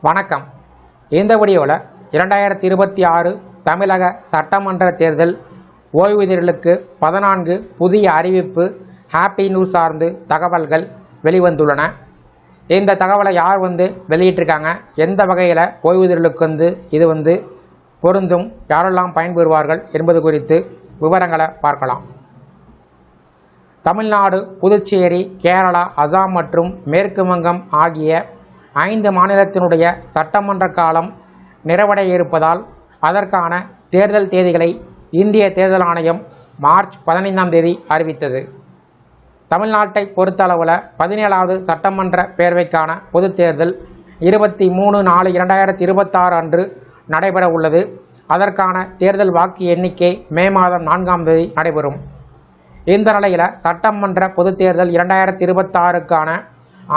வணக்கம். இந்த வீடியோவில் 2026 தமிழக சட்டமன்ற தேர்தல் ஓய்வூதியர்களுக்கு 14 புதிய அறிவிப்பு ஹாப்பி நியூஸ் சார்ந்து தகவல்கள் வெளிவந்துள்ளன. இந்த தகவலை யார் வெளியிட்டிருக்காங்க, எந்த வகையில் ஓய்வூதியர்களுக்கு இது பொருந்தும், யாரெல்லாம் பயன்பெறுவார்கள் என்பது குறித்து விவரங்களை பார்க்கலாம். தமிழ்நாடு, புதுச்சேரி, கேரளா, அசாம் மற்றும் மேற்கு வங்கம் ஆகிய 5 மாநிலத்தினுடைய சட்டமன்ற காலம் நிறைவடைய இருப்பதால் அதற்கான தேர்தல் தேதிகளை இந்திய தேர்தல் ஆணையம் மார்ச் 15ஆம் தேதி அறிவித்தது. தமிழ்நாட்டை பொறுத்தளவில் 17வது சட்டமன்ற பேரவைக்கான பொதுத் தேர்தல் 23/4/2026 அன்று நடைபெற உள்ளது. அதற்கான தேர்தல் வாக்கு எண்ணிக்கை மே மாதம் 4ஆம் தேதி நடைபெறும். இந்த நிலையில் சட்டமன்ற பொதுத் தேர்தல் 2026க்கான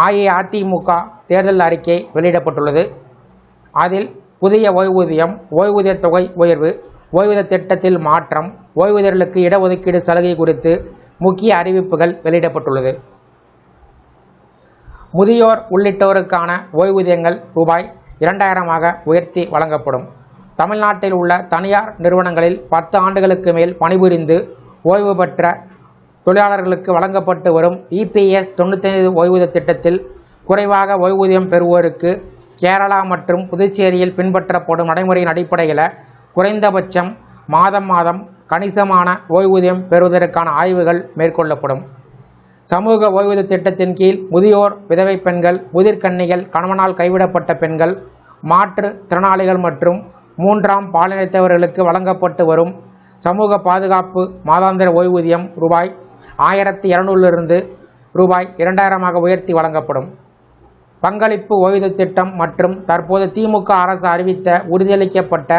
அஇஅதிமுக தேர்தல் அறிக்கை வெளியிடப்பட்டுள்ளது. அதில் புதிய ஓய்வூதியம், ஓய்வூதிய தொகை உயர்வு, ஓய்வூதிய திட்டத்தில் மாற்றம், ஓய்வூதியர்களுக்கு இடஒதுக்கீடு சலுகை குறித்து முக்கிய அறிவிப்புகள் வெளியிடப்பட்டுள்ளது. முதியோர் உள்ளிட்டோருக்கான ஓய்வூதியங்கள் ரூபாய் 2000 உயர்த்தி வழங்கப்படும். தமிழ்நாட்டில் உள்ள தனியார் நிறுவனங்களில் 10 ஆண்டுகளுக்கு மேல் பணிபுரிந்து ஓய்வு பெற்ற தொழிலாளர்களுக்கு வழங்கப்பட்டு வரும் இபிஎஸ் 95 ஓய்வூதிய திட்டத்தில் குறைவாக ஓய்வூதியம் பெறுவோருக்கு கேரளா மற்றும் புதுச்சேரியில் பின்பற்றப்படும் நடைமுறையின் அடிப்படையில் குறைந்தபட்சம் மாதம் கணிசமான ஓய்வூதியம் பெறுவதற்கான ஆய்வுகள் மேற்கொள்ளப்படும். சமூக ஓய்வூதிய திட்டத்தின் கீழ் முதியோர், விதவை பெண்கள், முதிர்கன்னிகள், கணவனால் கைவிடப்பட்ட பெண்கள், மாற்றுத் திறனாளிகள் மற்றும் 3ஆம் பாலினத்தவர்களுக்கு வழங்கப்பட்டு வரும் சமூக பாதுகாப்பு மாதாந்திர ஓய்வூதியம் ரூபாய் 1200 ரூபாய் 2000 உயர்த்தி வழங்கப்படும். பங்களிப்பு ஓய்வூதிய திட்டம் மற்றும் தற்போது திமுக அரசு அறிவித்த உறுதியளிக்கப்பட்ட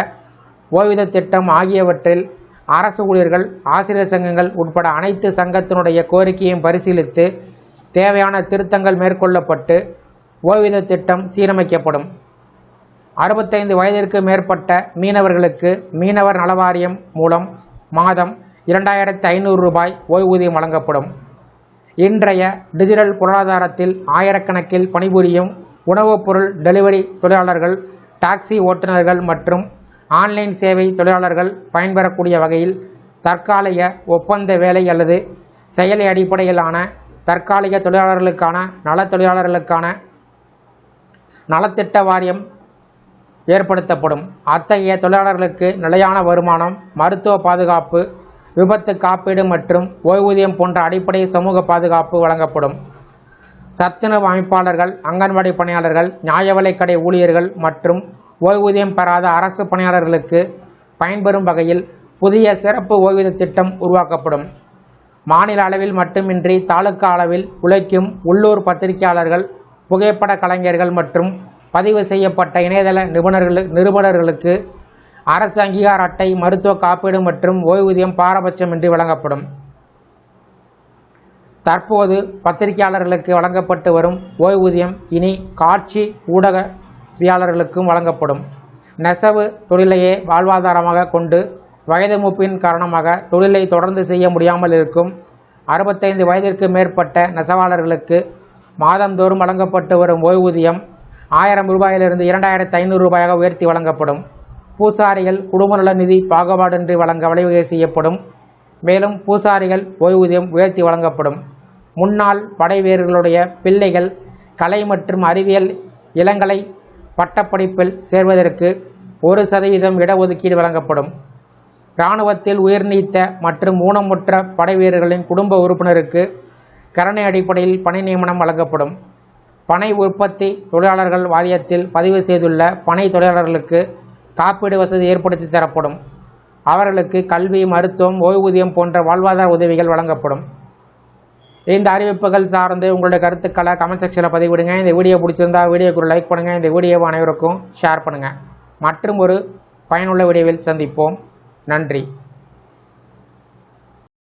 ஓய்வூதிய திட்டம் ஆகியவற்றில் அரசு ஊழியர்கள், ஆசிரியர் சங்கங்கள் உட்பட அனைத்து சங்கத்தினுடைய கோரிக்கையும் பரிசீலித்து தேவையான திருத்தங்கள் மேற்கொள்ளப்பட்டு ஓய்வூதிய திட்டம் சீரமைக்கப்படும். 65 வயதிற்கு மேற்பட்ட மீனவர்களுக்கு மீனவர் நலவாரியம் மூலம் மாதம் 2500 ரூபாய் ஓய்வூதியம் வழங்கப்படும். இன்றைய டிஜிட்டல் பொருளாதாரத்தில் ஆயிரக்கணக்கில் பணிபுரியும் உணவுப் பொருள் டெலிவரி தொழிலாளர்கள், டாக்ஸி ஓட்டுநர்கள் மற்றும் ஆன்லைன் சேவை தொழிலாளர்கள் பயன்பெறக்கூடிய வகையில் தற்காலிக ஒப்பந்த வேலை அல்லது செயலி அடிப்படையிலான தற்காலிக தொழிலாளர்களுக்கான தொழிலாளர்களுக்கான நலத்திட்ட வாரியம் ஏற்படுத்தப்படும். அத்தகைய தொழிலாளர்களுக்கு நிலையான வருமானம், மருத்துவ பாதுகாப்பு, விபத்து காப்பீடு மற்றும் ஓய்வூதியம் போன்ற அடிப்படை சமூக பாதுகாப்பு வழங்கப்படும். சத்துணவு அமைப்பாளர்கள், அங்கன்வாடி பணியாளர்கள், நியாய விலைக்கடை ஊழியர்கள் மற்றும் ஓய்வூதியம் பெறாத அரசு பணியாளர்களுக்கு பயன்பெறும் வகையில் புதிய சிறப்பு ஓய்வூதிய திட்டம் உருவாக்கப்படும். மாநில அளவில் மட்டுமின்றி தாலுகா அளவில் உழைக்கும் உள்ளூர் பத்திரிகையாளர்கள், புகைப்பட கலைஞர்கள் மற்றும் பதிவு செய்யப்பட்ட இணையதள நிருபர்களுக்கு அரசு அங்கீகார அட்டை, மருத்துவ காப்பீடு மற்றும் ஓய்வூதியம் பாரபட்சமின்றி வழங்கப்படும். தற்போது பத்திரிகையாளர்களுக்கு வழங்கப்பட்டு வரும் ஓய்வூதியம் இனி காட்சி ஊடகவியாளர்களுக்கும் வழங்கப்படும். நெசவு தொழிலையே வாழ்வாதாரமாக கொண்டு வயது மூப்பின் காரணமாக தொழிலை தொடர்ந்து செய்ய முடியாமல் இருக்கும் 65 வயதிற்கு மேற்பட்ட நெசவாளர்களுக்கு மாதந்தோறும் வழங்கப்பட்டு வரும் ஓய்வூதியம் 1000 ரூபாயிலிருந்து 2500 ரூபாயாக உயர்த்தி வழங்கப்படும். பூசாரிகள் குடும்ப நல நிதி பாகுபாடின்றி வழங்க வழிவகை செய்யப்படும். மேலும் பூசாரிகள் ஓய்வூதியம் உயர்த்தி வழங்கப்படும். முன்னாள் படை வீரர்களுடைய பிள்ளைகள் கலை மற்றும் அறிவியல் இளங்கலை பட்டப்படிப்பில் சேர்வதற்கு 1% இடஒதுக்கீடு வழங்கப்படும். இராணுவத்தில் உயிர்நீத்த மற்றும் ஊனமுற்ற படை வீரர்களின் குடும்ப உறுப்பினருக்கு கருணை அடிப்படையில் பணி நியமனம் வழங்கப்படும். பனை உற்பத்தி தொழிலாளர்கள் வாரியத்தில் பதிவு செய்துள்ள பனை தொழிலாளர்களுக்கு காப்பீடு வசதி ஏற்படுத்தி தரப்படும். அவர்களுக்கு கல்வி, மருத்துவம், ஓய்வூதியம் போன்ற வாழ்வாதார உதவிகள் வழங்கப்படும். இந்த அறிவிப்புகள் சார்ந்து உங்களுடைய கருத்துக்களை கமெண்ட் செக்ஷனில் பதிவிடுங்க. இந்த வீடியோ பிடிச்சிருந்தா வீடியோக்கு லைக் பண்ணுங்கள். இந்த வீடியோவை அனைவருக்கும் ஷேர் பண்ணுங்கள். மற்றும் ஒரு பயனுள்ள வீடியோவில் சந்திப்போம். நன்றி.